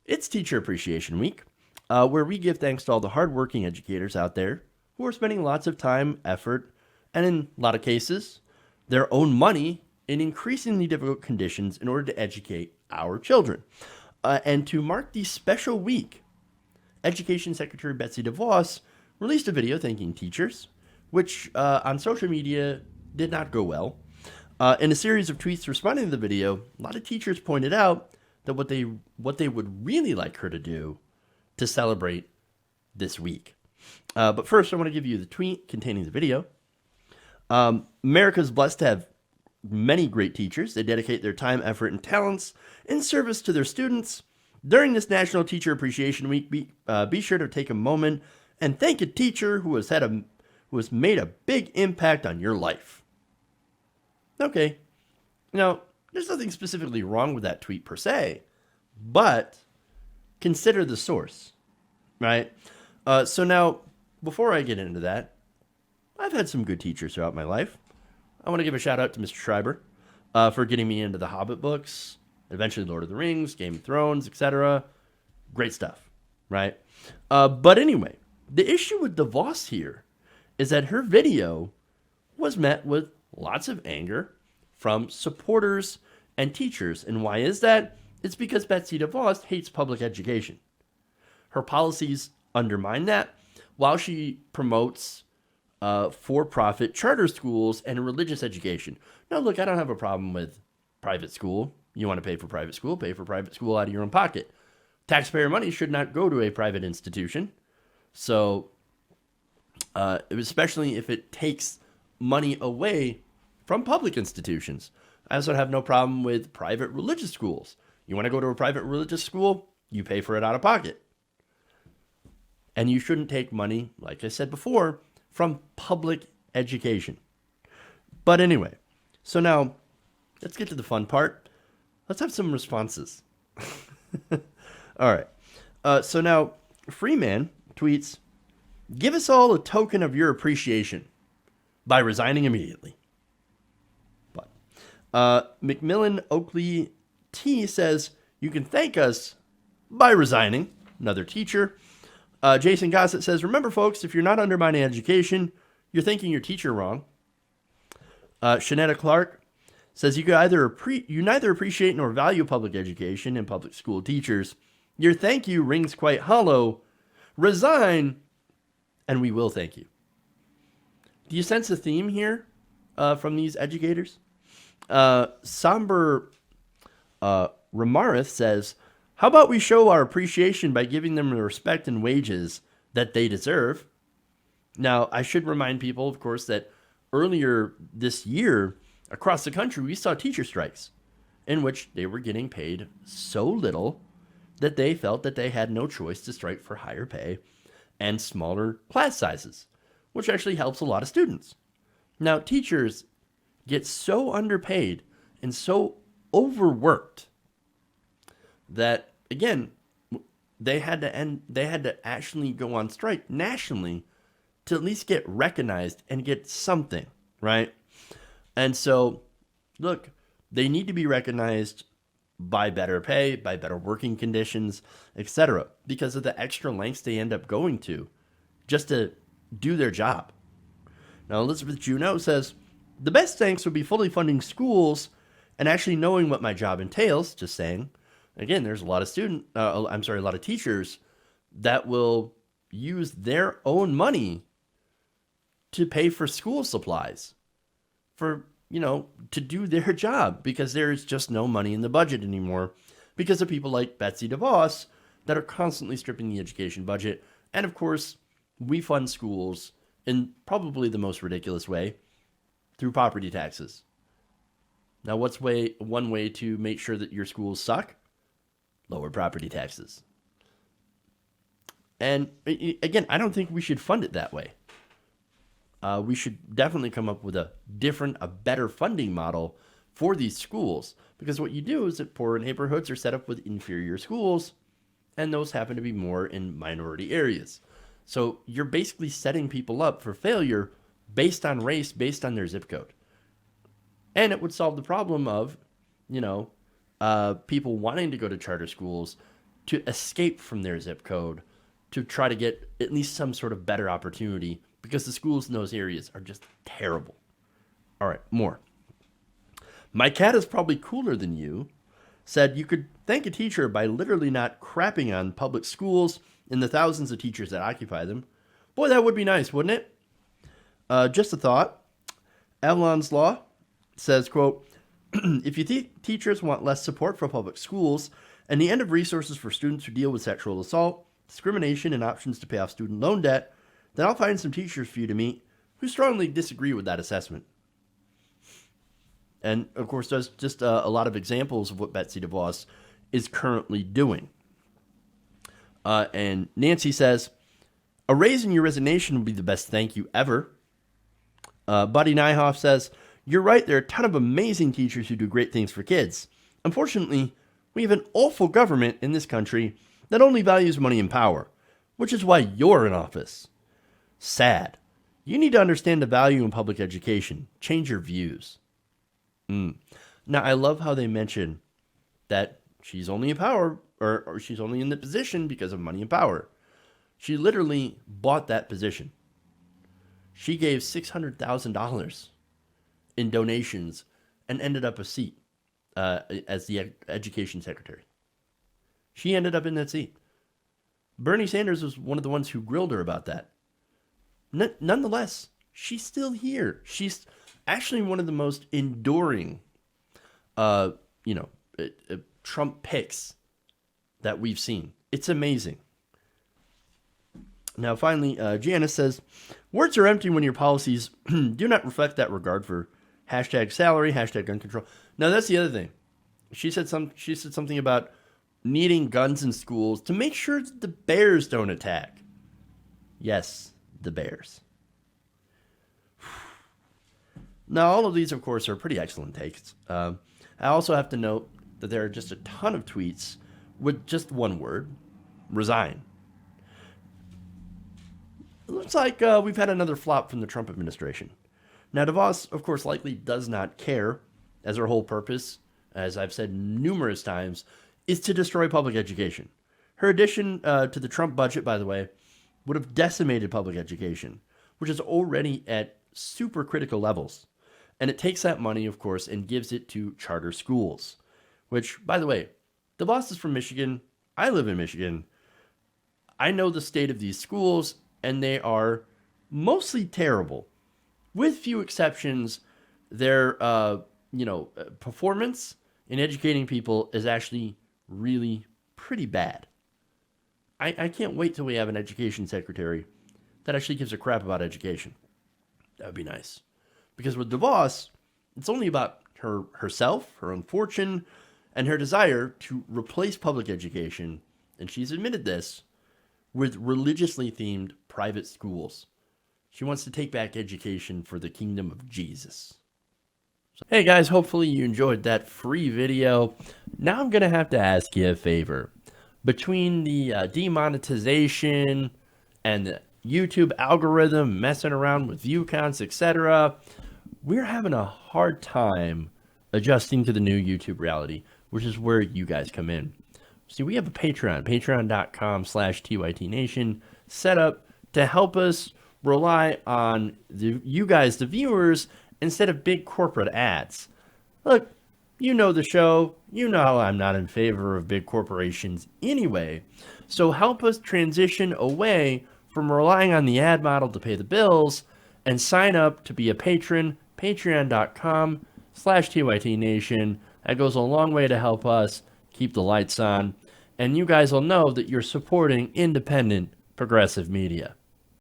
It's Teacher Appreciation Week, where we give thanks to all the hardworking educators out there who are spending lots of time, effort, and in a lot of cases, their own money in increasingly difficult conditions in order to educate our children. And to mark the special week, Education Secretary Betsy DeVos released a video thanking teachers, which on social media did not go well. In a series of tweets responding to the video, a lot of teachers pointed out that what they would really like her to do to celebrate this week. But first, I want to give you the tweet containing the video. America's blessed to have many great teachers. They dedicate their time, effort, and talents in service to their students. During this National Teacher Appreciation Week, be sure to take a moment and thank a teacher who has made a big impact on your life. Okay, now there's nothing specifically wrong with that tweet per se, but consider the source, right? So now, before I get into that, I've had some good teachers throughout my life. I want to give a shout out to Mr. Schreiber for getting me into the Hobbit books, eventually Lord of the Rings, Game of Thrones, etc. Great stuff, right? But anyway, the issue with DeVos here is that her video was met with lots of anger from supporters and teachers. And why is that? It's because Betsy DeVos hates public education. Her policies undermine that while she promotes for-profit charter schools and religious education. Now, look, I don't have a problem with private school. You want to pay for private school, pay for private school out of your own pocket. Taxpayer money should not go to a private institution. So, especially if it takes money away from public institutions. I also have no problem with private religious schools. You want to go to a private religious school, you pay for it out of pocket. And you shouldn't take money, like I said before, from public education. But anyway, so now let's get to the fun part. Let's have some responses. All right. So now Freeman tweets, "Give us all a token of your appreciation by resigning immediately." But Macmillan Oakley T says, "You can thank us by resigning." Another teacher. Jason Gossett says, "Remember, folks, if you're not undermining education, you're thanking your teacher wrong." Shanetta Clark says, you neither appreciate nor value public education and public school teachers. Your thank you rings quite hollow. Resign, and we will thank you." Do you sense a theme here from these educators? Somber Ramarith says, "How about we show our appreciation by giving them the respect and wages that they deserve?" Now, I should remind people, of course, that earlier this year, across the country, we saw teacher strikes in which they were getting paid so little that they felt that they had no choice to strike for higher pay and smaller class sizes, which actually helps a lot of students. Now, teachers get so underpaid and so overworked that, again, they had to actually go on strike nationally to at least get recognized and get something, right? And so, look, they need to be recognized by better pay, by better working conditions, etc., because of the extra lengths they end up going to just to do their job. Now, Elizabeth Juneau says, "The best thanks would be fully funding schools and actually knowing what my job entails." Just saying. Again, there's a lot of teachers that will use their own money to pay for school supplies to do their job because there's just no money in the budget anymore because of people like Betsy DeVos that are constantly stripping the education budget. And of course, we fund schools in probably the most ridiculous way through property taxes. Now, what's one way to make sure that your schools suck? Lower property taxes. And again, I don't think we should fund it that way. We should definitely come up with a better funding model for these schools. Because what you do is that poorer neighborhoods are set up with inferior schools, and those happen to be more in minority areas. So you're basically setting people up for failure based on race, based on their zip code. And it would solve the problem of, people wanting to go to charter schools to escape from their zip code to try to get at least some sort of better opportunity because the schools in those areas are just terrible. All right, more. My cat is probably cooler than you said you could thank a teacher by literally not crapping on public schools and the thousands of teachers that occupy them. Boy, that would be nice, wouldn't it? Just a thought. Avalon's Law says, quote, if you think teachers want less support for public schools and the end of resources for students who deal with sexual assault, discrimination, and options to pay off student loan debt, then I'll find some teachers for you to meet who strongly disagree with that assessment. And, of course, there's just a lot of examples of what Betsy DeVos is currently doing. And Nancy says, a raise in your resignation would be the best thank you ever. Buddy Nyhoff says, you're right, there are a ton of amazing teachers who do great things for kids. Unfortunately, we have an awful government in this country that only values money and power, which is why you're in office. Sad. You need to understand the value in public education. Change your views. Now, I love how they mention that she's only in power, or she's only in the position because of money and power. She literally bought that position. She gave $600,000 in donations and ended up a seat as the education secretary. She ended up in that seat. Bernie Sanders was one of the ones who grilled her about that. Nonetheless, she's still here. She's actually one of the most enduring, Trump picks that we've seen. It's amazing. Now, finally, Janice says, words are empty when your policies do not reflect that regard for hashtag salary, hashtag gun control. Now, that's the other thing. She said something about needing guns in schools to make sure that the bears don't attack. Yes, the bears. Now, all of these, of course, are pretty excellent takes. I also have to note that there are just a ton of tweets with just one word, resign. It looks like we've had another flop from the Trump administration. Now, DeVos, of course, likely does not care, as her whole purpose, as I've said numerous times, is to destroy public education. Her addition to the Trump budget, by the way, would have decimated public education, which is already at super critical levels. And it takes that money, of course, and gives it to charter schools, which, by the way, DeVos is from Michigan. I live in Michigan. I know the state of these schools, and they are mostly terrible. With few exceptions, their performance in educating people is actually really pretty bad. I can't wait till we have an education secretary that actually gives a crap about education. That would be nice. Because with DeVos, it's only about herself, her own fortune, and her desire to replace public education, and she's admitted this, with religiously themed private schools. She wants to take back education for the kingdom of Jesus. Hey guys, hopefully you enjoyed that free video. Now I'm going to have to ask you a favor. Between the demonetization and the YouTube algorithm messing around with view counts, etc., we're having a hard time adjusting to the new YouTube reality, which is where you guys come in. See, we have a Patreon, patreon.com/TYTNation, set up to help us rely on you guys, the viewers, instead of big corporate ads. Look, you know the show. You know how I'm not in favor of big corporations anyway. So help us transition away from relying on the ad model to pay the bills and sign up to be a patron, patreon.com/TYTNation. That goes a long way to help us keep the lights on. And you guys will know that you're supporting independent progressive media.